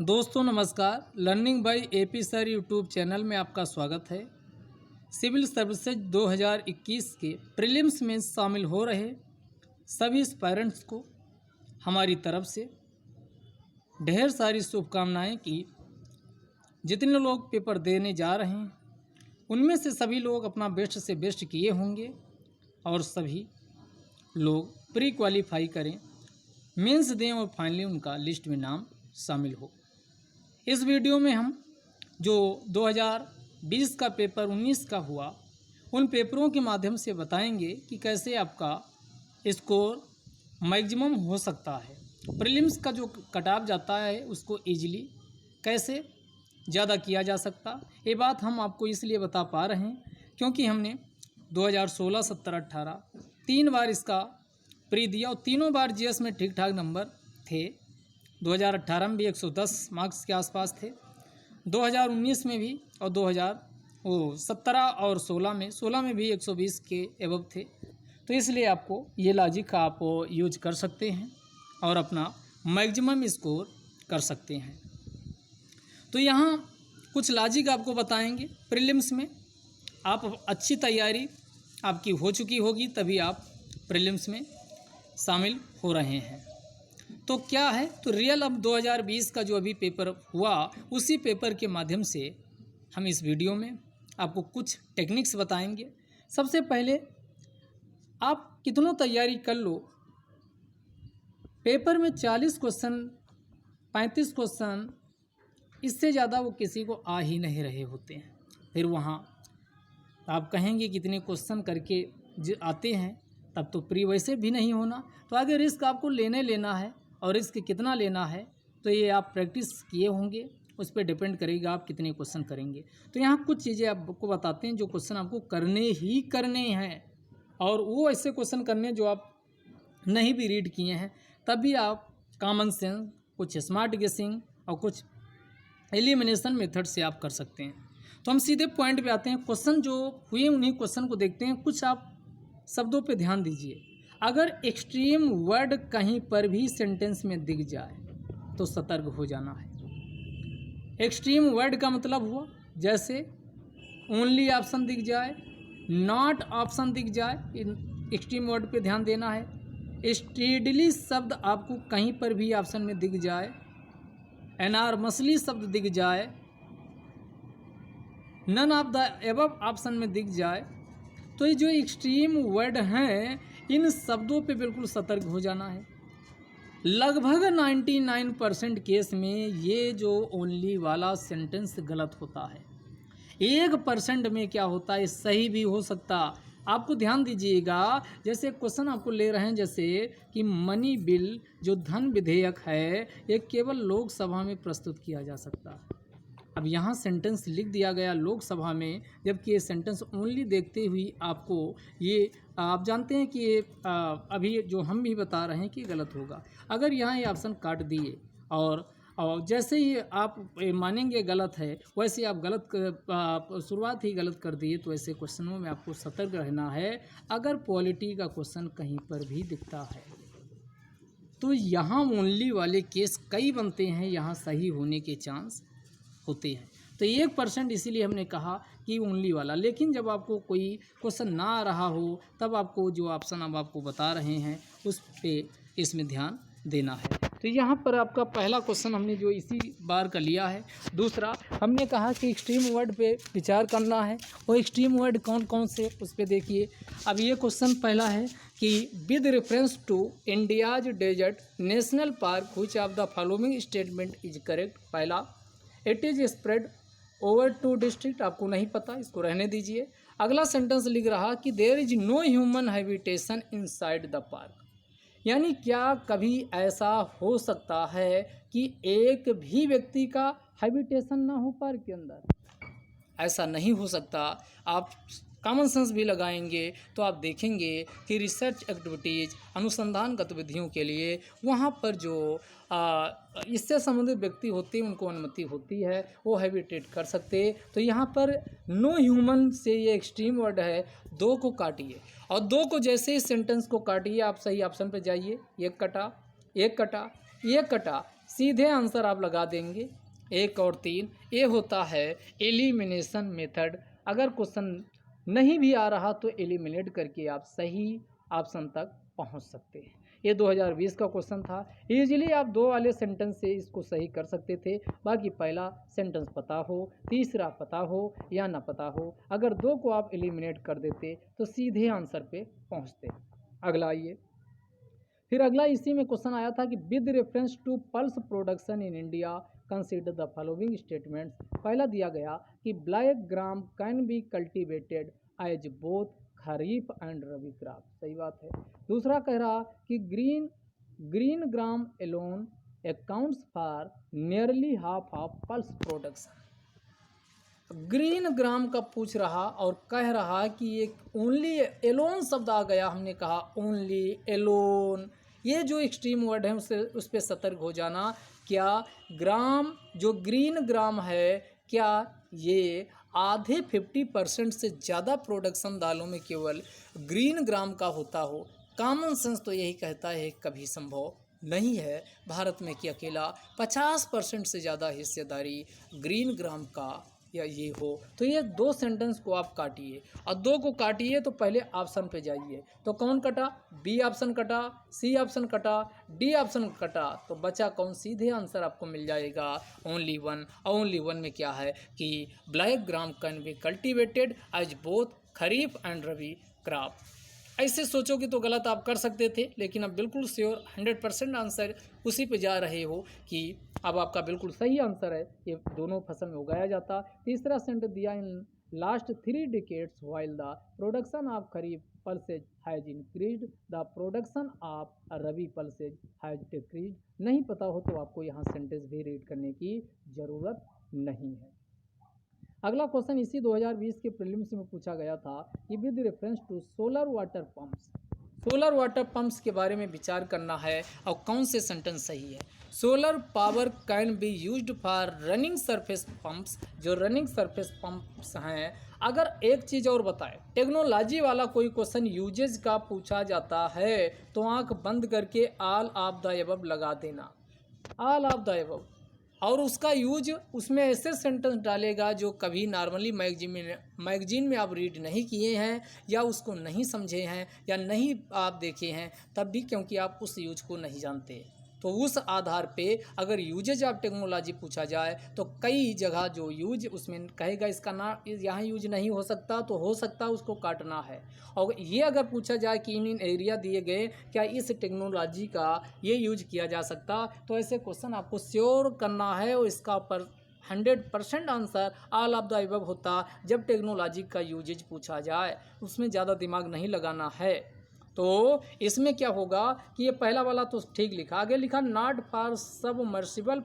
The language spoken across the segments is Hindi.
दोस्तों नमस्कार। Learning by AP sir YouTube channel में आपका स्वागत है। सिविल सर्विसेज 2021 के प्रीलिम्स में शामिल हो रहे सभी एस्पायरेंट्स को हमारी तरफ से ढेर सारी शुभकामनाएं कि जितने लोग पेपर देने जा रहे हैं उनमें से सभी लोग अपना बेस्ट से बेस्ट किए होंगे और सभी लोग प्री क्वालिफाई करें, मेंस दें और फाइनली उनका लिस्ट में नाम शामिल हो। इस वीडियो में हम जो 2020 का पेपर 19 का हुआ उन पेपरों के माध्यम से बताएंगे कि कैसे आपका स्कोर मैक्सिमम हो सकता है। प्रीलिम्स का जो कट ऑफ जाता है उसको इजीली कैसे ज़्यादा किया जा सकता, ये बात हम आपको इसलिए बता पा रहे हैं क्योंकि हमने 2016, 17, 18 तीन बार इसका प्री दिया और तीनों बार जीएस में ठीक ठाक नंबर थे। 2018 में भी 110 मार्क्स के आसपास थे, 2019 में भी और 2017 और 16 में भी 120 के एबव थे। तो इसलिए आपको ये लॉजिक आप यूज कर सकते हैं और अपना मैक्सिमम स्कोर कर सकते हैं। तो यहाँ कुछ लॉजिक आपको बताएंगे। प्रीलिम्स में आप अच्छी तैयारी आपकी हो चुकी होगी तभी आप प्रीलिम्स में शामिल हो रहे हैं। तो क्या है, तो रियल अब 2020 का जो अभी पेपर हुआ उसी पेपर के माध्यम से हम इस वीडियो में आपको कुछ टेक्निक्स बताएंगे। सबसे पहले आप कितनों तैयारी कर लो, पेपर में 40 क्वेश्चन 35 क्वेश्चन इससे ज़्यादा वो किसी को आ ही नहीं रहे होते हैं। फिर वहाँ आप कहेंगे कितने क्वेश्चन करके आते हैं, तब तो प्री वैसे भी नहीं होना। तो आगे रिस्क आपको लेना है और रिस्क कितना लेना है तो ये आप प्रैक्टिस किए होंगे, उस पर डिपेंड करेगा आप कितने क्वेश्चन करेंगे। तो यहाँ कुछ चीज़ें आपको बताते हैं जो क्वेश्चन आपको करने हैं और वो ऐसे क्वेश्चन करने जो आप नहीं भी रीड किए हैं, तभी आप कॉमन सेंस, कुछ स्मार्ट गेसिंग और कुछ एलिमिनेशन मेथड से आप कर सकते हैं। तो हम सीधे पॉइंट पे आते हैं। क्वेश्चन जो हुए उन्हीं क्वेश्चन को देखते हैं। कुछ आप शब्दों पे ध्यान दीजिए। अगर एक्सट्रीम वर्ड कहीं पर भी सेंटेंस में दिख जाए तो सतर्क हो जाना है। एक्सट्रीम वर्ड का मतलब हुआ जैसे ओनली ऑप्शन दिख जाए, नॉट ऑप्शन दिख जाए, एक्सट्रीम वर्ड पे ध्यान देना है। स्टेडली शब्द आपको कहीं पर भी ऑप्शन में दिख जाए, एनार्मसली शब्द दिख जाए, none of the above option में दिख जाए, तो ये जो एक्सट्रीम वर्ड हैं इन शब्दों पे बिल्कुल सतर्क हो जाना है। लगभग 99% केस में ये जो ओनली वाला सेंटेंस गलत होता है। 1% में क्या होता है सही भी हो सकता। आपको ध्यान दीजिएगा, जैसे क्वेश्चन आपको ले रहे हैं जैसे कि मनी बिल जो धन विधेयक है ये केवल लोकसभा में प्रस्तुत किया जा सकता है। अब यहाँ सेंटेंस लिख दिया गया लोकसभा में, जबकि ये सेंटेंस ओनली देखते हुए आपको ये आप जानते हैं कि ये अभी जो हम भी बता रहे हैं कि गलत होगा। अगर यहाँ ये ऑप्शन काट दिए और जैसे ही आप मानेंगे गलत है वैसे आप शुरुआत ही गलत कर दिए, तो ऐसे क्वेश्चनों में आपको सतर्क रहना है। अगर पॉलिटी का क्वेश्चन कहीं पर भी दिखता है तो यहाँ ओनली वाले केस कई बनते हैं, यहाँ सही होने के चांस होते हैं। तो 1% इसीलिए हमने कहा कि ओनली वाला। लेकिन जब आपको कोई क्वेश्चन ना आ रहा हो तब आपको जो ऑप्शन अब आपको बता रहे हैं उस पे इसमें ध्यान देना है। तो यहाँ पर आपका पहला क्वेश्चन हमने जो इसी बार का लिया है। दूसरा हमने कहा कि एक्सट्रीम वर्ड पे विचार करना है। वो एक्सट्रीम वर्ड कौन कौन से उस पे देखिए। अब ये क्वेश्चन पहला है कि with reference to India's desert national park which of the following statement is correct. पहला, it is spread over 2 district. आपको नहीं पता, इसको रहने दीजिए। अगला सेंटेंस लिख रहा कि there is no human habitation inside the park. यानी क्या कभी ऐसा हो सकता है कि एक भी व्यक्ति का हैबिटेशन ना हो पार्क के अंदर? ऐसा नहीं हो सकता। आप कॉमन सेंस भी लगाएंगे तो आप देखेंगे कि रिसर्च एक्टिविटीज़ अनुसंधान गतिविधियों के लिए वहाँ पर जो इससे संबंधित व्यक्ति होते हैं उनको अनुमति होती है, वो हैबिटेट कर सकते। तो यहाँ पर नो ह्यूमन से ये एक्सट्रीम वर्ड है, 2 को काटिए और 2 को जैसे इस सेंटेंस को काटिए आप सही ऑप्शन पर जाइए। एक कटा, एक कटा, एक कटा, सीधे आंसर आप लगा देंगे 1 और 3। ये होता है एलिमिनेशन मेथड। अगर क्वेश्चन नहीं भी आ रहा तो एलिमिनेट करके आप सही ऑप्शन तक पहुंच सकते हैं। ये 2020 का क्वेश्चन था। यूजुअली आप 2 वाले सेंटेंस से इसको सही कर सकते थे, बाकी पहला सेंटेंस पता हो, तीसरा पता हो या ना पता हो, अगर 2 को आप एलिमिनेट कर देते तो सीधे आंसर पे पहुंचते। अगला आइए, फिर अगला इसी में क्वेश्चन आया था कि with reference to pulse production in India consider the following statements. पहला दिया गया कि black gram can be cultivated as both kharif and rabi crop, सही बात है। दूसरा कह रहा कि green gram alone accounts for nearly half of pulse production. Green gram का पूछ रहा और कह रहा कि ये ओनली एलोन शब्द आ गया, हमने कहा ओनली एलोन, ये जो एक्सट्रीम वर्ड है उससे उस पर सतर्क हो जाना। क्या ग्राम जो ग्रीन ग्राम है क्या ये आधे 50% से ज़्यादा प्रोडक्शन दालों में केवल ग्रीन ग्राम का होता हो? कॉमन सेंस तो यही कहता है कभी संभव नहीं है भारत में कि अकेला 50% से ज़्यादा हिस्सेदारी ग्रीन ग्राम का या ये हो। तो ये 2 सेंटेंस को आप काटिए और 2 को काटिए तो पहले ऑप्शन पे जाइए। तो कौन कटा? बी ऑप्शन कटा, सी ऑप्शन कटा, डी ऑप्शन कटा, तो बचा कौन? सीधे आंसर आपको मिल जाएगा ओनली 1। ओनली 1 में क्या है कि black gram can be cultivated as both kharif and rabi crop. ऐसे सोचोगे तो गलत आप कर सकते थे, लेकिन अब बिल्कुल श्योर 100% आंसर उसी पे जा रहे हो कि अब आपका बिल्कुल सही आंसर है, ये दोनों फसल में उगाया जाता। तीसरा सेंटेंस दिया in last 3 decades while the production of kharif pulses has increased the production of rabi pulses has decreased. नहीं पता हो तो आपको यहाँ सेंटेंस भी रीड करने की ज़रूरत नहीं है। अगला क्वेश्चन इसी 2020 के प्रीलिम्स में पूछा गया था कि with reference to solar water pumps के बारे में विचार करना है और कौन से सेंटेंस सही है। Solar power can be used for running surface pumps. जो रनिंग सरफेस पंप्स हैं, अगर एक चीज़ और बताए, टेक्नोलॉजी वाला कोई क्वेश्चन यूजेज का पूछा जाता है तो आंख बंद करके ऑल ऑफ द अबव लगा देना, ऑल ऑफ द अबव, और उसका यूज उसमें ऐसे सेंटेंस डालेगा जो कभी नॉर्मली मैगजीन में आप रीड नहीं किए हैं या उसको नहीं समझे हैं या नहीं आप देखे हैं तब भी, क्योंकि आप उस यूज को नहीं जानते। तो उस आधार पे अगर यूजेज ऑफ टेक्नोलॉजी पूछा जाए तो कई जगह जो यूज उसमें कहेगा इसका ना यहाँ यूज नहीं हो सकता, तो हो सकता उसको काटना है। और ये अगर पूछा जाए कि इन एरिया दिए गए क्या इस टेक्नोलॉजी का ये यूज किया जा सकता, तो ऐसे क्वेश्चन आपको श्योर करना है और इसका पर 100% answer all of the above होता जब टेक्नोलॉजी का यूजेज पूछा जाए। उसमें ज़्यादा दिमाग नहीं लगाना है। तो इसमें क्या होगा कि ये पहला वाला तो ठीक लिखा, आगे लिखा नॉट फॉर सबमर्सिबल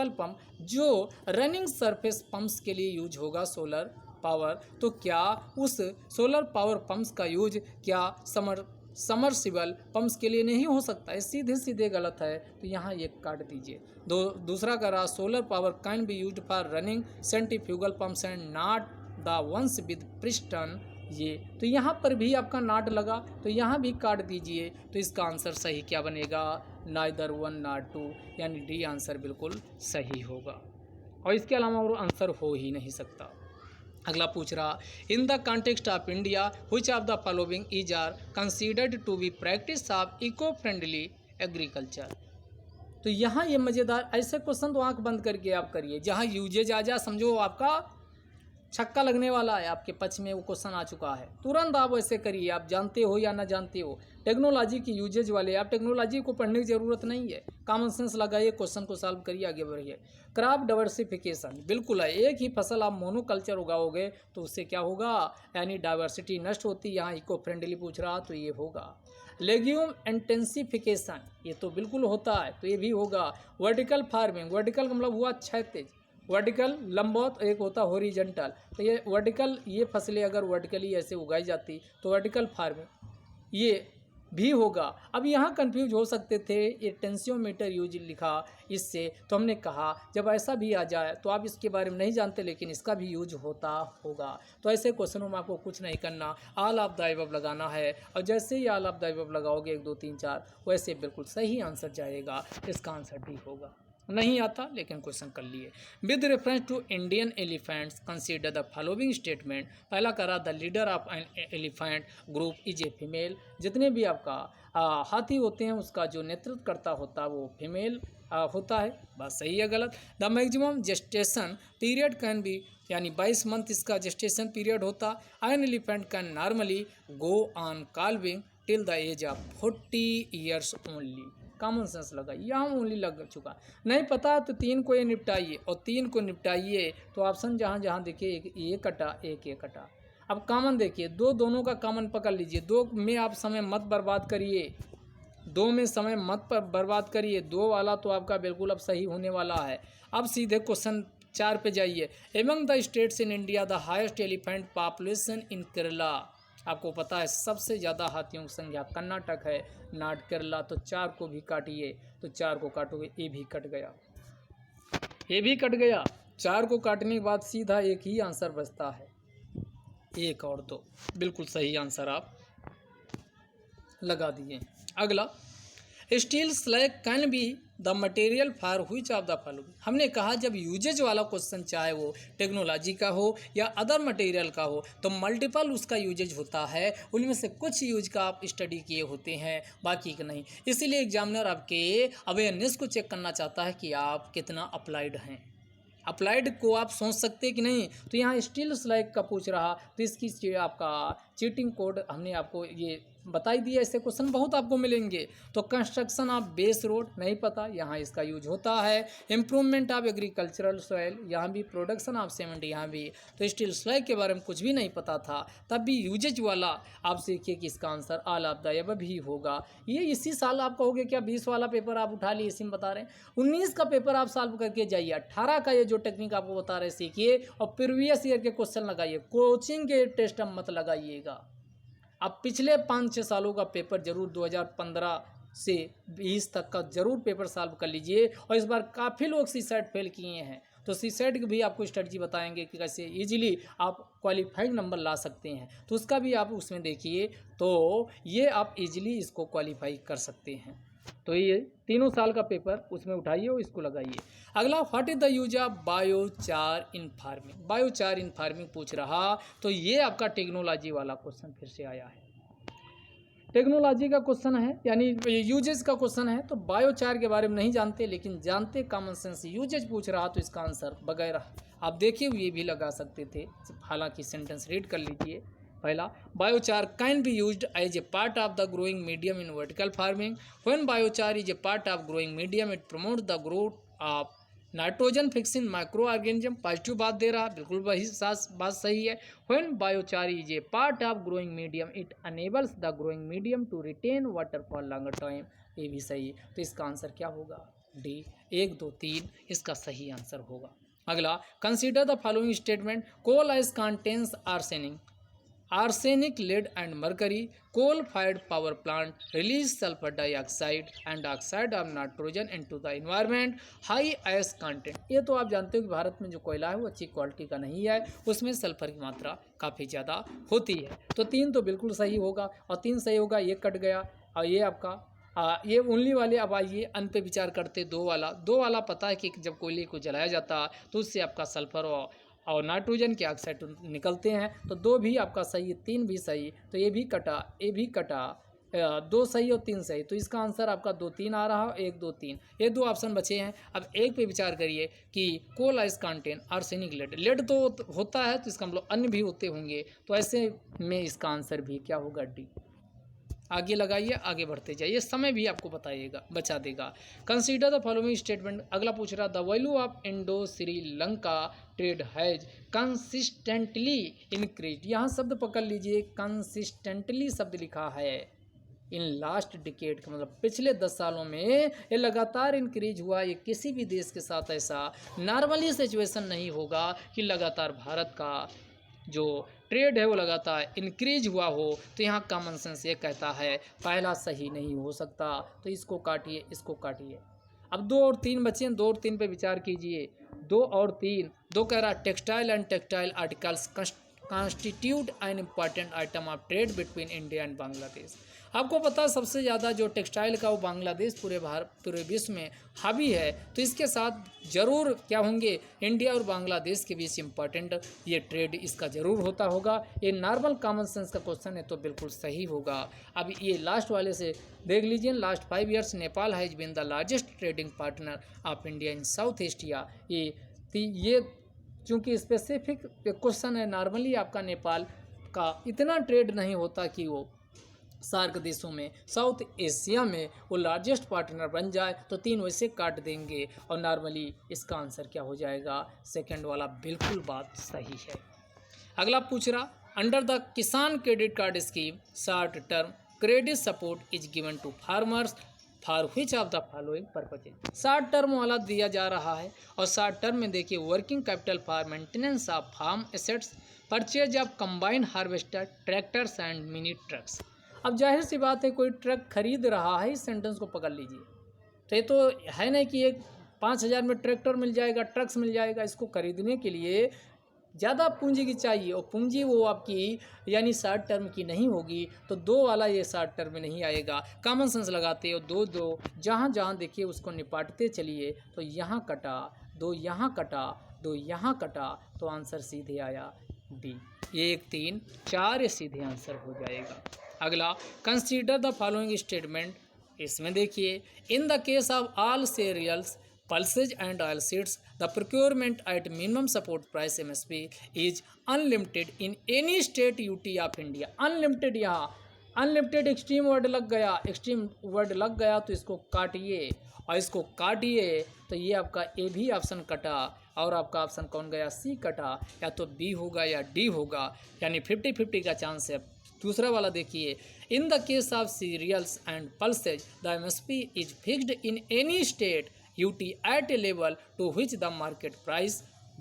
पंप जो रनिंग सरफेस पंप्स के लिए यूज होगा सोलर पावर। तो क्या उस सोलर पावर पंप्स का यूज क्या समरसिबल पंप्स के लिए नहीं हो सकता है? सीधे सीधे गलत है, तो यहाँ ये काट दीजिए। दूसरा का रहा solar power can be used for running centrifugal pumps and not the ones with piston, ये तो यहाँ पर भी आपका नॉट लगा, तो यहाँ भी काट दीजिए। तो इसका आंसर सही क्या बनेगा? नाइदर 1 नॉट 2, यानी डी आंसर बिल्कुल सही होगा और इसके अलावा और आंसर हो ही नहीं सकता। अगला पूछ रहा in the context of India which of the following is are considered to be practice of eco friendly agriculture. तो यहाँ ये मज़ेदार ऐसे क्वेश्चन तो आंख बंद करके आप करिए, जहाँ यूजेज आ जा समझो आपका छक्का लगने वाला है, आपके पक्ष में वो क्वेश्चन आ चुका है, तुरंत आप ऐसे करिए, आप जानते हो या ना जानते हो। टेक्नोलॉजी की यूजेज वाले आप टेक्नोलॉजी को पढ़ने की ज़रूरत नहीं है, कॉमन सेंस लगाइए, क्वेश्चन को सॉल्व करिए, आगे बढ़िए। क्रॉप डाइवर्सिफिकेशन बिल्कुल है, एक ही फसल आप मोनोकल्चर उगाओगे तो उससे क्या होगा, यानी डाइवर्सिटी नष्ट होती। यहाँ इको फ्रेंडली पूछ रहा तो ये होगा। लेग्यूम इंटेंसिफिकेशन ये तो बिल्कुल होता है, तो ये भी होगा। वर्टिकल फार्मिंग, वर्टिकल का मतलब हुआ क्षैतिज, वर्टिकल लंबवत, एक होता हॉरिजॉन्टल। तो ये वर्टिकल, ये फसलें अगर वर्टिकली ऐसे उगाई जाती तो वर्टिकल फार्मिंग, ये भी होगा। अब यहाँ कंफ्यूज हो सकते थे, ये टेंसियोमीटर यूज लिखा इससे, तो हमने कहा जब ऐसा भी आ जाए तो आप इसके बारे में नहीं जानते लेकिन इसका भी यूज होता होगा। तो ऐसे क्वेश्चनों में आपको कुछ नहीं करना, ऑल ऑफ द अबव लगाना है, और जैसे ही ऑल ऑफ द अबव लगाओगे 1 2 3 4 वैसे बिल्कुल सही आंसर जाएगा। इसका आंसर डी होगा। नहीं आता लेकिन क्वेश्चन कर लिए। With reference to Indian elephants consider the following statement. पहला करा the leader of an elephant group is a female. जितने भी आपका हाथी होते हैं उसका जो नेतृत्व करता होता है वो फीमेल होता है। बात सही है गलत? The maximum gestation period can be, यानी 22 मंथ इसका जेस्टेशन पीरियड होता। An elephant can normally go on calving till the age of 40 years only. Common sense लगा, यहाँ ओनली लग चुका। नहीं पता तो 3 को ये निपटाइए, और 3 को निपटाइए तो ऑप्शन जहाँ जहाँ देखिए एक ये कटा एक ये कटा। अब कॉमन देखिए, दोनों का कॉमन पकड़ लीजिए। 2 में आप समय मत बर्बाद करिए, 2 में समय मत बर्बाद करिए। 2 वाला तो आपका बिल्कुल अब सही होने वाला है। अब सीधे क्वेश्चन 4 पे जाइए। Among the states in India the highest elephant population in Kerala. आपको पता है सबसे ज़्यादा हाथियों की संख्या कर्नाटक है, नॉट केरला। तो 4 को भी काटिए, तो 4 को काटोगे ये भी कट गया, ये भी कट गया। 4 को काटने के बाद सीधा एक ही आंसर बचता है, 1 और 2। बिल्कुल सही आंसर आप लगा दिए। अगला, steel slag can be the material for which of the following. हमने कहा जब यूजेज वाला क्वेश्चन चाहे वो टेक्नोलॉजी का हो या अदर मटेरियल का हो तो मल्टीपल उसका यूजेज होता है। उनमें से कुछ यूज का आप स्टडी किए होते हैं, बाकी का नहीं। इसीलिए एग्जामिनर आपके अवेयरनेस को चेक करना चाहता है कि आप कितना अप्लाइड हैं। अप्लाइड को आप सोच सकते कि नहीं। तो यहाँ स्टील स्लैग का पूछ रहा तो इसकी आपका चीटिंग कोड हमने आपको ये बताई दिया। ऐसे क्वेश्चन बहुत आपको मिलेंगे। तो कंस्ट्रक्शन ऑफ बेस रोड नहीं पता, यहाँ इसका यूज होता है। इम्प्रूवमेंट ऑफ एग्रीकल्चरल सॉइल, यहाँ भी प्रोडक्शन ऑफ सीमेंट, यहाँ भी। तो स्टील स्लैग के बारे में कुछ भी नहीं पता था, तब भी यूजेज वाला आप सीखिए कि इसका answer all of the above भी होगा। ये इसी साल आप कहोगे क्या 20 वाला पेपर आप उठा लिए, इसी में बता रहे हैं। 19 का पेपर आप सॉल्व करके जाइए, 18 का ये जो टेक्निक आपको बता रहे सीखिए, और प्रीवियस ईयर के क्वेश्चन लगाइए। कोचिंग के टेस्ट मत लगाइएगा। अब पिछले 5-6 सालों का पेपर जरूर 2015 से 20 तक का जरूर पेपर सॉल्व कर लीजिए। और इस बार काफ़ी लोग सीसेट फेल किए हैं, तो सीसेट की भी आपको स्ट्रेटजी बताएंगे कि कैसे इजीली आप क्वालिफाइंग नंबर ला सकते हैं। तो उसका भी आप उसमें देखिए, तो ये आप इजीली इसको क्वालिफाई कर सकते हैं। तो ये 3 साल का पेपर उसमें उठाइए और इसको लगाइए। अगला, what is the use of biochar in farming. Biochar in farming पूछ रहा, तो ये आपका टेक्नोलॉजी वाला क्वेश्चन फिर से आया है। टेक्नोलॉजी का क्वेश्चन है, यानी यूजेज का क्वेश्चन है। तो बायोचार के बारे में नहीं जानते लेकिन जानते कॉमन सेंस। यूजेज पूछ रहा तो इसका आंसर वगैरह आप देखिए ये भी लगा सकते थे। हालांकि सेंटेंस रीड कर लीजिए। पहला, biochar can be used as a part of the growing medium in vertical farming. When biochar is a part of growing medium it promote the growth of nitrogen fixing microorganism. Positive बात दे रहा, बिल्कुल वही बात सही है। When biochar is a part of growing medium it enables the growing medium to retain water for longer time. ये भी सही। तो इसका आंसर क्या होगा? डी। 1 2 3 इसका सही आंसर होगा। अगला, consider the following statement. Coal as contains arsenic, lead and mercury. Coal-fired power plant release sulfur dioxide and oxide of nitrogen into the environment. High ash content. ये तो आप जानते हो कि भारत में जो कोयला है वो अच्छी क्वालिटी का नहीं है, उसमें सल्फर की मात्रा काफ़ी ज़्यादा होती है। तो 3 तो बिल्कुल सही होगा, और 3 सही होगा, ये कट गया। और ये आपका ये ओनली वाले। अब आइए अन पे विचार करते। 2 वाला पता है कि जब कोयले को जलाया जाता तो उससे आपका सल्फर और नाइट्रोजन के ऑक्साइड निकलते हैं। तो 2 भी आपका सही है, 3 भी सही। तो ये भी कटा, ये भी कटा। 2 सही और 3 सही। तो इसका आंसर आपका 2 3 आ रहा है, 1 2 3। ये 2 ऑप्शन बचे हैं। अब एक पे विचार करिए कि coal as contain arsenic, lead तो होता है, तो इसका मतलब अन्य भी होते होंगे। तो ऐसे में इसका आंसर भी क्या होगा? डी। आगे लगाइए, आगे बढ़ते जाइए, समय भी आपको बचा देगा। Consider the following statement. अगला पूछ रहा, the value of Indo Sri Lanka trade has consistently increase. यहाँ शब्द पकड़ लीजिए, कंसिस्टेंटली शब्द लिखा है। इन लास्ट डिकेड का मतलब पिछले 10 सालों में ये लगातार इंक्रीज हुआ। ये किसी भी देश के साथ ऐसा नॉर्मली सिचुएशन नहीं होगा कि लगातार भारत का जो ट्रेड है वो लगातार इंक्रीज हुआ हो, तो यहाँ कॉमन सेंस ये कहता है पहला सही नहीं हो सकता, तो इसको काटिए, इसको काटिए। अब 2 और 3 बचे हैं, 2 और 3 पे विचार कीजिए। 2 और 3, 2 कह रहा textile and textile articles constitute an important item of trade between India and Bangladesh. आपको पता है सबसे ज़्यादा जो टेक्सटाइल का वो बांग्लादेश पूरे विश्व में हावी है, तो इसके साथ ज़रूर क्या होंगे, इंडिया और बांग्लादेश के बीच इम्पॉर्टेंट ये ट्रेड इसका ज़रूर होता होगा। ये नॉर्मल कॉमन सेंस का क्वेश्चन है तो बिल्कुल सही होगा। अब ये लास्ट वाले से देख लीजिए, last 5 years Nepal has been the largest trading partner of India in South Asia. ये चूँकि स्पेसिफिक क्वेश्चन है, नॉर्मली आपका नेपाल का इतना ट्रेड नहीं होता कि वो सार्क देशों में, साउथ एशिया में वो लार्जेस्ट पार्टनर बन जाए, तो 3 वैसे काट देंगे और नॉर्मली इसका आंसर क्या हो जाएगा, सेकंड वाला बिल्कुल बात सही है। अगला पूछ रहा, under the Kisan credit card scheme short term credit support is given to farmers for which of the following purposes. Short term वाला दिया जा रहा है, और शॉर्ट टर्म में देखिए working capital for maintenance of farm assets, purchase of combine harvester, tractors and mini trucks. अब जाहिर सी बात है, कोई ट्रक खरीद रहा है, इस सेंटेंस को पकड़ लीजिए, तो ये तो है नहीं कि एक 5,000 में ट्रैक्टर मिल जाएगा, ट्रक्स मिल जाएगा। इसको खरीदने के लिए ज़्यादा पूंजी की चाहिए, और पूंजी वो आपकी यानी शॉर्ट टर्म की नहीं होगी, तो 2 वाला ये शॉर्ट टर्म में नहीं आएगा। कॉमन सेंस लगाते हो, 2 जहाँ जहाँ देखिए उसको निपाटते चलिए, तो यहाँ कटा, 2 यहाँ कटा, 2 यहाँ कटा, तो आंसर सीधे आया डी। 1 3 4 ये सीधे आंसर हो जाएगा। अगला, कंसीडर द फॉलोइंग स्टेटमेंट, इसमें देखिए, in the case of all cereals pulses and oil seeds, the procurement at minimum support price MSP is unlimited in any state UT of India। Unlimited, यहाँ अनलिमिटेड एक्सट्रीम वर्ड लग गया, एक्सट्रीम वर्ड लग गया तो इसको काटिए और इसको काटिए, तो ये आपका ए भी ऑप्शन कटा, और आपका ऑप्शन कौन गया, सी कटा, या तो बी होगा या डी होगा, यानी 50-50 का चांस है। दूसरा वाला देखिए, in the case of cereals and pulses the MSP is fixed in any state UT at a level to which the market price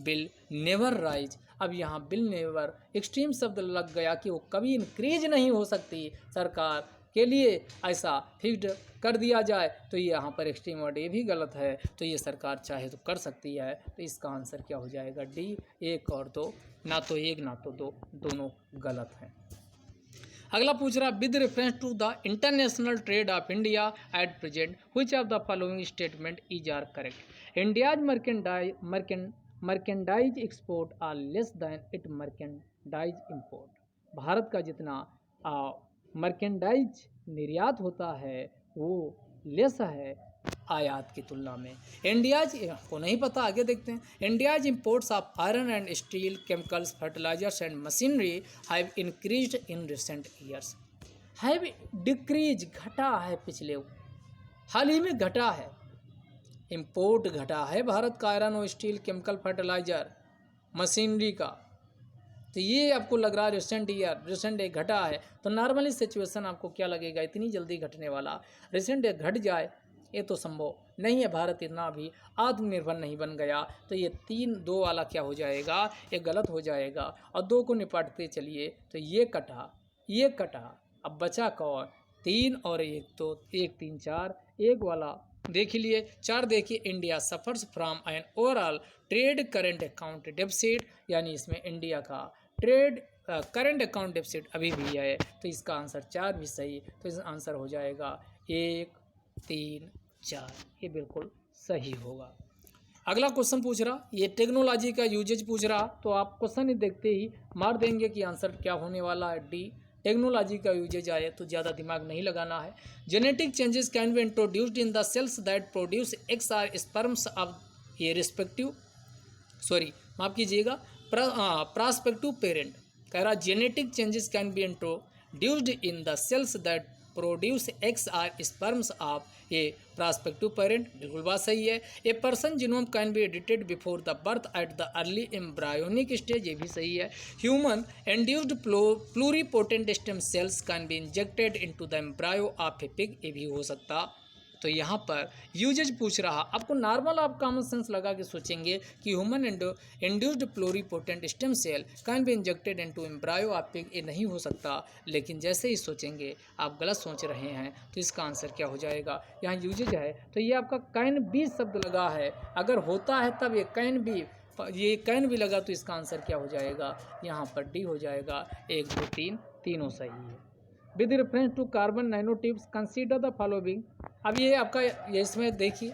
will never rise। अब यहाँ बिल नेवर एक्सट्रीम शब्द लग गया कि वो कभी इंक्रीज नहीं हो सकती, सरकार के लिए ऐसा फिक्स्ड कर दिया जाए, तो ये यहाँ पर एक्सट्रीम वर्ड ये भी गलत है, तो ये सरकार चाहे तो कर सकती है, तो इसका आंसर क्या हो जाएगा, डी। 1 और 2, ना तो 1 ना तो 2, दोनों गलत हैं। अगला पूछ रहा, with reference to the international trade of India at present which of the following statement is are correct. India's merchandise export are less than it merchandise import. Bharat का जितना मर्केंडाइज निर्यात होता है वो लेस है आयात की तुलना में। इंडियाज को नहीं पता, आगे देखते हैं। India's imports of iron and steel, chemicals, fertilizers and machinery have increased in recent years. Have decrease, घटा है, पिछले हाल ही में घटा है, इंपोर्ट घटा है भारत का आयरन और स्टील, केमिकल, फर्टिलाइजर, मशीनरी का, तो ये आपको लग रहा है रिसेंट एक घटा है, तो नॉर्मली सिचुएशन आपको क्या लगेगा, इतनी जल्दी घटने वाला, रिसेंट एक घट जाए ये तो संभव नहीं है, भारत इतना भी आत्मनिर्भर नहीं बन गया, तो ये 2 वाला क्या हो जाएगा, ये गलत हो जाएगा, और 2 को निपटते चलिए, तो ये कटा, ये कटा, अब बचा कौन, 3 और 1, तो 1 3 4, 1 वाला देख लिए। 4 देखिए, India suffers from an overall trade current account deficit, यानी इसमें इंडिया का ट्रेड करंट अकाउंट डेफिसिट अभी भी है, तो इसका आंसर 4 भी सही, तो इसका आंसर हो जाएगा 1 3 4, ये बिल्कुल सही होगा। अगला क्वेश्चन पूछ रहा, ये टेक्नोलॉजी का यूजेज पूछ रहा, तो आप क्वेश्चन ही देखते ही मार देंगे कि आंसर क्या होने वाला है, डी। टेक्नोलॉजी का यूजेज आए तो ज़्यादा दिमाग नहीं लगाना है। Genetic changes can be introduced in the cells that produce eggs or sperms of a respective, sorry माफ़ कीजिएगा, प्रॉस्पेक्टिव पेरेंट। कह रहा genetic changes can be introduced in the cells that produce eggs or sperms of a prospective parent, बिल्कुल बात सही है। A person genome can be edited before the birth at the early embryonic stage, ये भी सही है। Human induced pluripotent stem cells can be injected into the embryo of A pig, ये भी हो सकता, तो यहाँ पर यूजेज पूछ रहा, आपको नॉर्मल आप कॉमन सेंस लगा के सोचेंगे कि human induced pluripotent stem cell can be injected into embryo, आप पे ये नहीं हो सकता। लेकिन जैसे ही सोचेंगे आप गलत सोच रहे हैं, तो इसका आंसर क्या हो जाएगा? यहाँ यूजेज है तो ये आपका कैन बी शब्द लगा है, अगर होता है तब ये कैन भी लगा, तो इसका आंसर क्या हो जाएगा? यहाँ पर डी हो जाएगा। 1 2 3 तीनों सही है। With reference to carbon nanotubes consider the following. अब ये आपका ये इसमें देखिए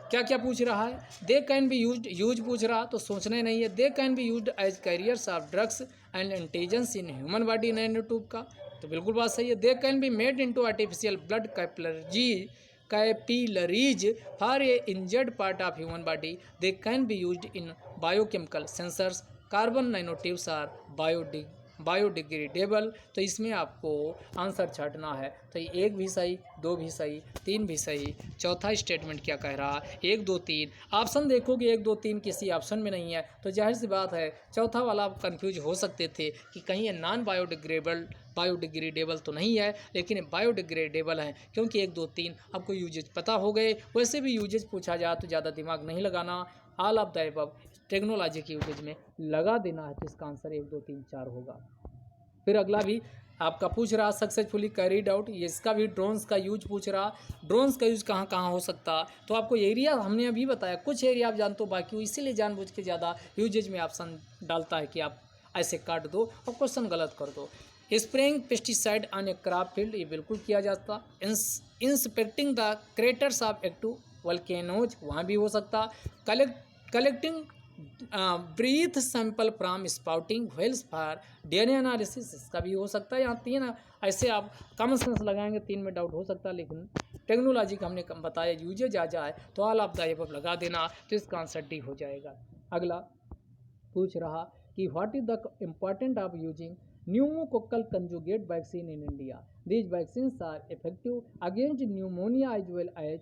क्या क्या पूछ रहा है। दे कैन बी यूज पूछ रहा, तो सोचना ही नहीं है। They can be used as carriers of drugs and antigens in human body nanotube का, तो बिल्कुल बात सही है। They can be made into artificial blood capillaries for a injured part of human body. They can be used in biochemical sensors. Carbon nanotubes are biodegradable. तो इसमें आपको आंसर छांटना है। तो 1 भी सही, 2 भी सही, 3 भी सही। चौथा स्टेटमेंट क्या कह रहा है? 1 2 3 ऑप्शन देखोगे 1 2 3 किसी ऑप्शन में नहीं है, तो जाहिर सी बात है चौथा वाला आप कंफ्यूज हो सकते थे कि कहीं ये नॉन बायोडिग्रेडेबल तो नहीं है, लेकिन बायोडिग्रेडेबल है, क्योंकि 1 2 3 आपको यूजेज पता हो गए। वैसे भी यूजेज पूछा जाए तो ज़्यादा दिमाग नहीं लगाना, all of the above technology के यूजेज में लगा देना है। तो इसका आंसर 1 2 3 4 होगा। फिर अगला भी आपका पूछ रहा सक्सेसफुली कैरीड आउट, ये इसका भी ड्रोन्स का यूज पूछ रहा। ड्रोन्स का यूज कहाँ कहाँ हो सकता, तो आपको एरिया हमने अभी बताया, कुछ एरिया आप जानते हो, बाकी इसीलिए जानबूझ के ज़्यादा यूजेज में ऑप्शन डालता है कि आप ऐसे काट दो और क्वेश्चन गलत कर दो। Spraying pesticide on a crop field, ये बिल्कुल किया जाता। Inspecting the craters of active volcanoes, वहाँ भी हो सकता। Collecting breath sample from spouting whales for DNA analysis, इसका भी हो सकता है। यहाँ 3 ऐसे आप कॉमन सेंस लगाएंगे, 3 में डाउट हो सकता है, लेकिन टेक्नोलॉजी का हमने बताया यूजेज आ जाए तो ऑल ऑफ द अबव लगा देना, तो इसका आंसर डी हो जाएगा। अगला पूछ रहा कि what is the important of using pneumococcal conjugate vaccine in India. These vaccines are effective against pneumonia as well as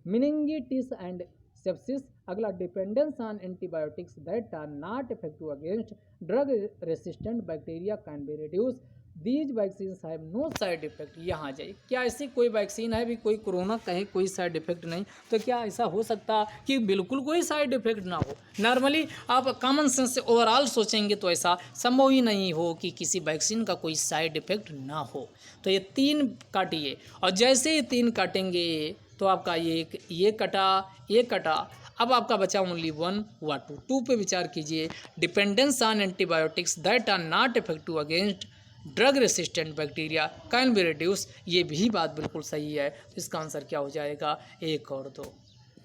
meningitis and sepsis। अगला dependence on antibiotics that are not effective against drug resistant bacteria can be reduce. These vaccines have no side effect. यहाँ जाइए, क्या ऐसी कोई वैक्सीन है भी कोई कोरोना कहे कोई साइड इफेक्ट नहीं, तो क्या ऐसा हो सकता कि बिल्कुल कोई साइड इफेक्ट ना हो? नॉर्मली आप कॉमन सेंस से ओवरऑल सोचेंगे तो ऐसा संभव ही नहीं हो कि किसी वैक्सीन का कोई साइड इफेक्ट ना हो। तो ये 3 काटिए, और जैसे ही 3 काटेंगे तो आपका ये कटा, अब आपका बचा ओनली 1 व 2 पे विचार कीजिए। Dependence on antibiotics that are not effective against drug resistant bacteria can be reduce, ये भी बात बिल्कुल सही है। तो इसका आंसर क्या हो जाएगा? 1 और 2।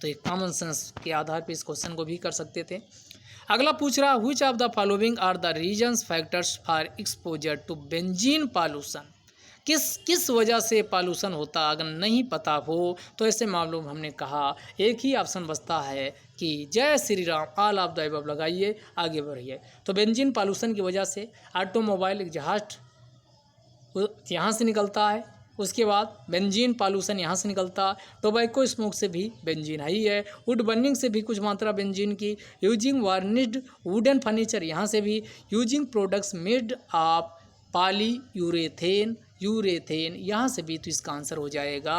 तो एक कॉमन सेंस के आधार पर इस क्वेश्चन को भी कर सकते थे। अगला पूछ रहा which of the following are the reasons factors for exposure to benzene pollution. किस वजह से पॉल्यूशन होता, अगर नहीं पता हो तो ऐसे मामलों में हमने कहा एक ही ऑप्शन बचता है कि जय Shri Ram, all of the above लगाइए, आगे बढ़िए। तो बेंजीन पॉल्यूशन की वजह से ऑटोमोबाइल एग्जॉस्ट यहाँ से निकलता है, उसके बाद बेंजीन पॉल्यूशन यहाँ से निकलता, टोबैको स्मोक से भी बेंजीन ही है, वुड बर्निंग से भी कुछ मात्रा बेंजीन की, यूजिंग वार्निश्ड वुडन फर्नीचर यहाँ से भी, using products made of urethane यहाँ से भी। तो इसका आंसर हो जाएगा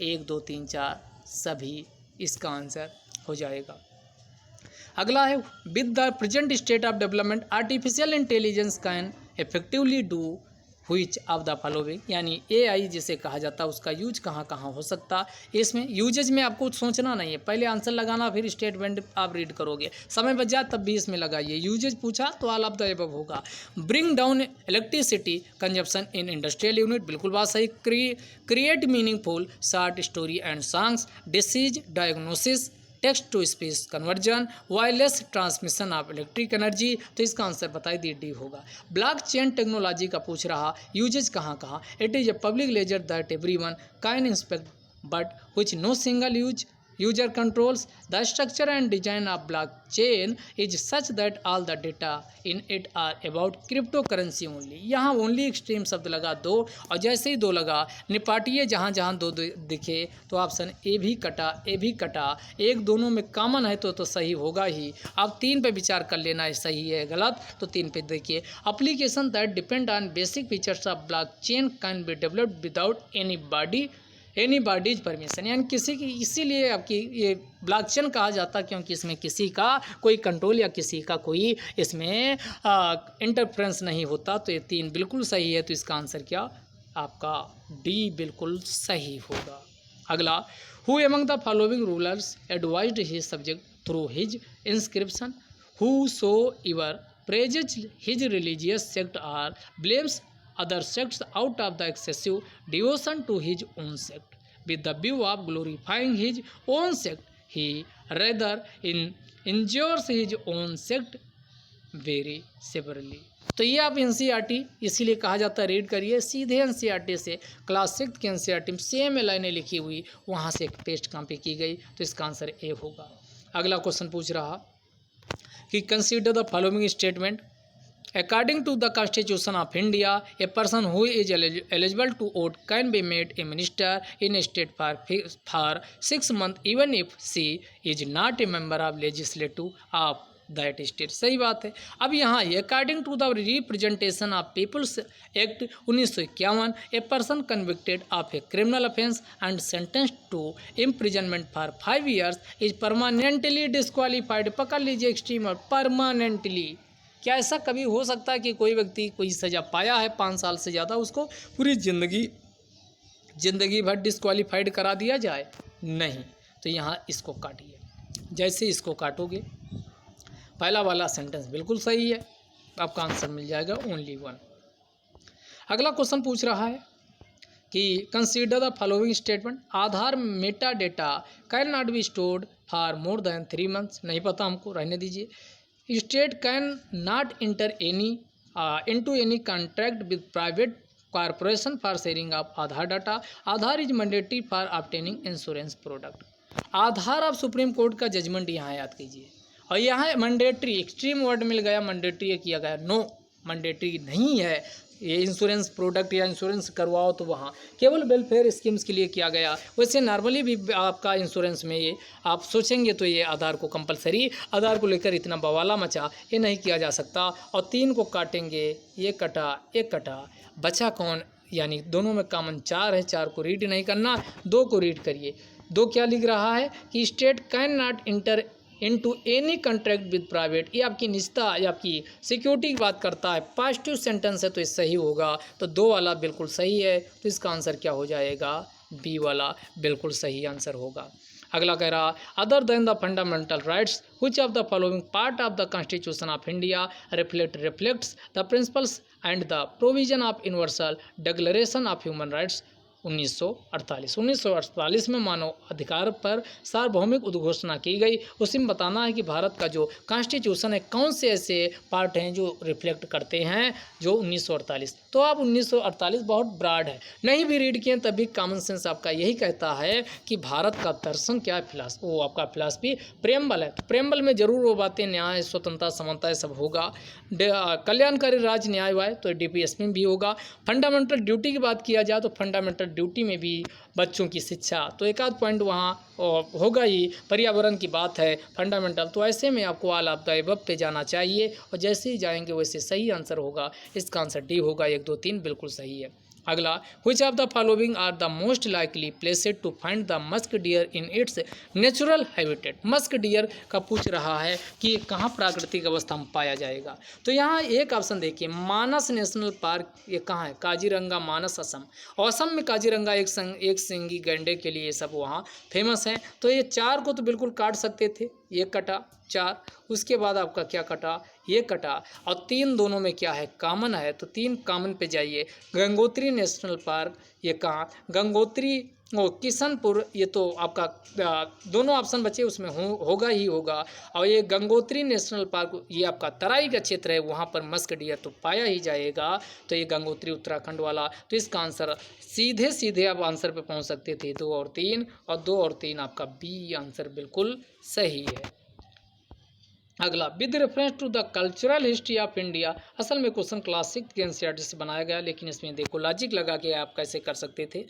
1 2 3 4 सभी, इसका आंसर हो जाएगा। अगला है with the present state of development artificial intelligence can effectively do which of the following, यानी AI जिसे कहा जाता है उसका यूज कहाँ कहाँ हो सकता। इसमें यूजेज में आपको सोचना नहीं है, पहले आंसर लगाना फिर स्टेटमेंट आप रीड करोगे, समय बच जाए तब भी इसमें लगाइए। यूजेज पूछा तो ऑल ऑफ द अबव होगा। Bring down electricity consumption in industrial unit, बिल्कुल बात सही। Create meaningful short story and songs, disease diagnosis, text to speech conversion, wireless transmission of electric energy. तो इसका आंसर बताइए डी होगा। ब्लॉकचेन टेक्नोलॉजी का पूछ रहा यूजेज कहाँ कहाँ। It is a public ledger that everyone can inspect but which no single user controls. The structure and design of blockchain is such that all the data in it are about cryptocurrency only। यहाँ ओनली एक्सट्रीम शब्द लगा 2, और जैसे ही 2 लगा निपाटिए, जहाँ जहाँ 2 दिखे तो ऑप्शन ए भी कटा, एक दोनों में कॉमन है तो सही होगा ही। अब 3 पे विचार कर लेना है सही है गलत। तो 3 पे देखिए, application that depend on basic features of blockchain can be developed without any any bodies permission, यानी किसी की, इसीलिए आपकी ये ब्लॉकचेन कहा जाता है क्योंकि इसमें किसी का कोई कंट्रोल या किसी का कोई इसमें इंटरफ्रेंस नहीं होता। तो ये 3 बिल्कुल सही है, तो इसका आंसर क्या आपका डी बिल्कुल सही होगा। अगला, who among the following rulers advised his subject through his inscription, whosoever praises his religious sect or blames other sects out of the excessive devotion to his own sect. With the view of glorifying his own sect, he rather injures his own sect very severely. तो ये आप एनसीईआरटी इसीलिए कहा जाता है, रीड करिए सीधे एनसीईआरटी से, क्लास 6 की एनसीईआरटी में सेम लाइनें लिखी हुई, वहाँ से एक टेस्ट कॉपी की गई, तो इसका आंसर ए होगा। अगला क्वेश्चन पूछ रहा कि consider the following statement, according to the Constitution of India, a person who is eligible to vote can be made a minister in a state for 6 months even if she is not a member of legislative of that state। सही बात है। अब यहाँ according to the representation of people's act 1951, a person convicted of a criminal offence and sentenced to imprisonment for 5 years is permanently disqualified. पकड़ लीजिए एक्सट्रीम और परमानेंटली। क्या ऐसा कभी हो सकता है कि कोई व्यक्ति कोई सज़ा पाया है 5 साल से ज़्यादा, उसको पूरी ज़िंदगी भर डिस्क्वालीफाइड करा दिया जाए? नहीं। तो यहाँ इसको काटिए, जैसे इसको काटोगे पहला वाला सेंटेंस बिल्कुल सही है, आपका आंसर मिल जाएगा ओनली 1। अगला क्वेश्चन पूछ रहा है कि consider the following statement, Aadhaar Meta data can not be stored for more than 3 months। नहीं पता हमको, रहने दीजिए। State can not enter into any contract with private corporation for sharing of Aadhaar data. Aadhaar is mandatory for obtaining insurance product. आधार आप सुप्रीम कोर्ट का जजमेंट यहाँ याद कीजिए, और यहाँ मैंडेटरी एक्सट्रीम वर्ड मिल गया, मैंडेटरी किया गया, नो मैंडेटरी नहीं है ये इंश्योरेंस प्रोडक्ट या इंश्योरेंस करवाओ तो वहाँ केवल वेलफेयर स्कीम्स के लिए किया गया। वैसे नॉर्मली भी आपका इंश्योरेंस में ये आप सोचेंगे तो ये आधार को कंपलसरी, आधार को लेकर इतना बवाला मचा, ये नहीं किया जा सकता। और 3 को काटेंगे, ये कटा, एक कटा, बचा कौन, यानी दोनों में कॉमन 4 है, 4 को रीड नहीं करना, 2 को रीड करिए। 2 क्या लिख रहा है कि state can not inter into any contract with private, ये आपकी निजता या आपकी सिक्योरिटी की बात करता है, पॉजिटिव सेंटेंस है तो ये सही होगा। तो 2 वाला बिल्कुल सही है, तो इसका आंसर क्या हो जाएगा, बी वाला बिल्कुल सही आंसर होगा। अगला कह रहा, other than the fundamental rights which of the following part of the constitution of India reflects the principles and the provision of universal declaration of human rights 1948 में मानव अधिकार पर सार्वभौमिक उद्घोषणा की गई। उसी में बताना है कि भारत का जो कॉन्स्टिट्यूशन है कौन से ऐसे पार्ट हैं जो रिफ्लेक्ट करते हैं जो 1948। तो आप 1948 बहुत ब्रॉड है, नहीं भी रीड किए तभी कॉमन सेंस आपका यही कहता है कि भारत का दर्शन क्या है, वो आपका फिलॉसफी प्रेम्बल है। तो प्रेम्बल में जरूर वो बातें न्याय, स्वतंत्रता, समानता सब होगा। कल्याणकारी राज्य न्याय वाय तो डीपीएस में भी होगा। फंडामेंटल ड्यूटी की बात किया जाए तो फंडामेंटल ड्यूटी में भी बच्चों की शिक्षा, तो एक आध पॉइंट वहाँ होगा ही। पर्यावरण की बात है फंडामेंटल, तो ऐसे में आपको ऑल ऑफ द अबव पे जाना चाहिए, और जैसे ही जाएंगे वैसे सही आंसर होगा। इसका आंसर डी होगा, 1 2 3 बिल्कुल सही है। अगला, which of the following are the most likely placed to find the musk deer in its natural habitat. Musk deer का पूछ रहा है कि कहाँ प्राकृतिक अवस्था में पाया जाएगा। तो यहाँ एक ऑप्शन देखिए, मानस नेशनल पार्क, ये कहाँ है, काजीरंगा मानस असम। और असम में काजीरंगा एक सिंगी गैंडे के लिए सब वहाँ फेमस हैं। तो ये 4 को तो बिल्कुल काट सकते थे, ये कटा 4, उसके बाद आपका क्या कटा, ये कटा, और 3 दोनों में क्या है, कॉमन है, तो 3 कॉमन पे जाइए। गंगोत्री नेशनल पार्क, ये कहाँ, गंगोत्री किशनपुर, ये तो आपका दोनों ऑप्शन बचे उसमें होगा ही होगा। और ये गंगोत्री नेशनल पार्क ये आपका तराई का क्षेत्र है, वहाँ पर मस्क डियर तो पाया ही जाएगा। तो ये गंगोत्री उत्तराखंड वाला, तो इसका आंसर सीधे आप आंसर पे पहुँच सकते थे 2 और 3, और 2 और 3 आपका बी आंसर बिल्कुल सही है। अगला, with reference to the cultural history of India. असल में क्वेश्चन क्लास 6 के एनसीईआरटी से बनाया गया, लेकिन इसमें देखो लॉजिक लगा के आप कैसे कर सकते थे।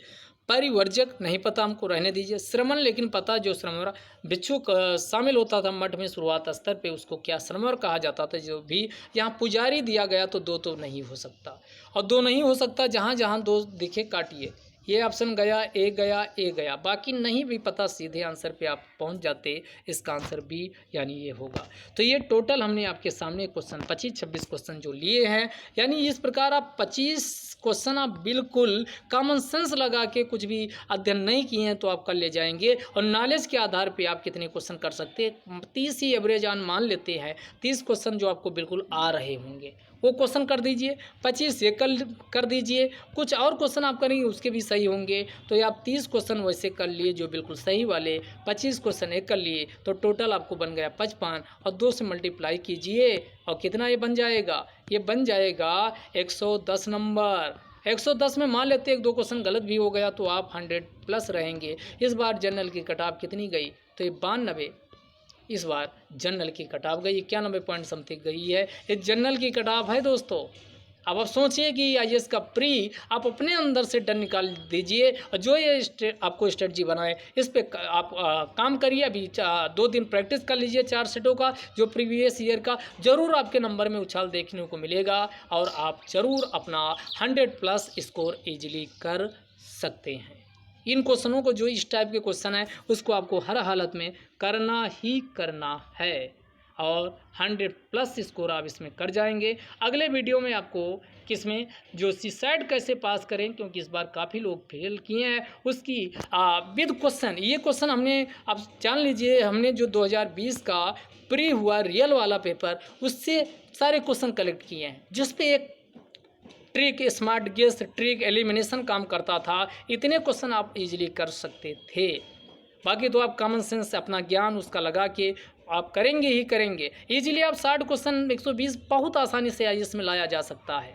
परिवर्जक नहीं पता हमको, रहने दीजिए। श्रमण लेकिन पता, जो श्रमण भिक्षु शामिल होता था मठ में शुरुआत स्तर पे, उसको क्या श्रमण कहा जाता था। जो भी यहाँ पुजारी दिया गया तो 2 तो नहीं हो सकता, और 2 नहीं हो सकता, जहाँ जहाँ 2 दिखे काटिए। ये ऑप्शन गया, ए गया, ए गया, बाकी नहीं भी पता, सीधे आंसर पे आप पहुंच जाते। इसका आंसर बी यानी ये होगा। तो ये टोटल हमने आपके सामने क्वेश्चन 25-26 क्वेश्चन जो लिए हैं, यानी इस प्रकार आप 25 क्वेश्चन आप बिल्कुल कॉमन सेंस लगा के कुछ भी अध्ययन नहीं किए हैं तो आप कर ले जाएंगे, और नॉलेज के आधार पे आप कितने क्वेश्चन कर सकते हैं। 30 ही एवरेज आन मान लेते हैं, 30 क्वेश्चन जो आपको बिल्कुल आ रहे होंगे वो क्वेश्चन कर दीजिए, 25 ये कर दीजिए, कुछ और क्वेश्चन आप करेंगे उसके भी सही होंगे। तो ये आप 30 क्वेश्चन वैसे कर लिए जो बिल्कुल सही वाले, 25 क्वेश्चन एक कर लिए, तो टोटल आपको बन गया 55, और 2 से मल्टीप्लाई कीजिए और कितना ये बन जाएगा, ये बन जाएगा 110 नंबर। 110 में मान लेते एक दो क्वेश्चन गलत भी हो गया तो आप 100 प्लस रहेंगे। इस बार जनरल की कटाव कितनी गई, तो ये 92, इस बार जनरल की कटाव गई 91 पॉइंट समथिंग गई है। ये जनरल की कटाव है दोस्तों। अब आप सोचिए कि आईएएस का प्री आप अपने अंदर से डर निकाल दीजिए, और जो ये आपको स्ट्रेटजी बनाए इस पे आप काम करिए। अभी 2 दिन प्रैक्टिस कर लीजिए 4 सेटों का, जो प्रीवियस ईयर का, ज़रूर आपके नंबर में उछाल देखने को मिलेगा, और आप ज़रूर अपना 100 प्लस स्कोर ईजिली कर सकते हैं। इन क्वेश्चनों को, जो इस टाइप के क्वेश्चन है उसको आपको हर हालत में करना ही करना है, और 100 प्लस स्कोर आप इसमें कर जाएंगे। अगले वीडियो में आपको किसमें जो सीसैट कैसे पास करें, क्योंकि इस बार काफ़ी लोग फेल किए हैं, उसकी विद क्वेश्चन, ये क्वेश्चन हमने, आप जान लीजिए, हमने जो 2020 का प्री हुआ रियल वाला पेपर, उससे सारे क्वेश्चन कलेक्ट किए हैं, जिस पे एक trick, smart guess trick, elimination काम करता था। इतने क्वेश्चन आप इजीली कर सकते थे। बाकी तो आप कॉमन सेंस अपना ज्ञान उसका लगा के आप करेंगे ही करेंगे। इजीली आप 60 क्वेश्चन 120 बहुत आसानी से आईएएस में लाया जा सकता है।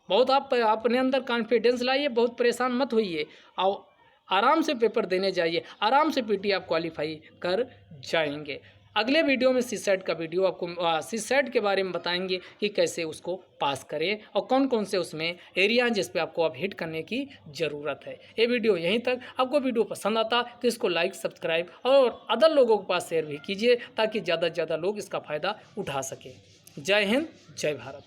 बहुत आप अपने अंदर कॉन्फिडेंस लाइए, बहुत परेशान मत होइए, और आराम से पेपर देने जाइए, आराम से पीटी आप क्वालिफाई कर जाएंगे। अगले वीडियो में सीसैट का वीडियो आपको सीसैट के बारे में बताएंगे कि कैसे उसको पास करें, और कौन कौन से उसमें एरिया जिस पे आपको अब हिट करने की ज़रूरत है। ये वीडियो यहीं तक। आपको वीडियो पसंद आता तो इसको लाइक, सब्सक्राइब और अदर लोगों के पास शेयर भी कीजिए, ताकि ज़्यादा से ज़्यादा लोग इसका फ़ायदा उठा सकें। जय हिंद, जय भारत।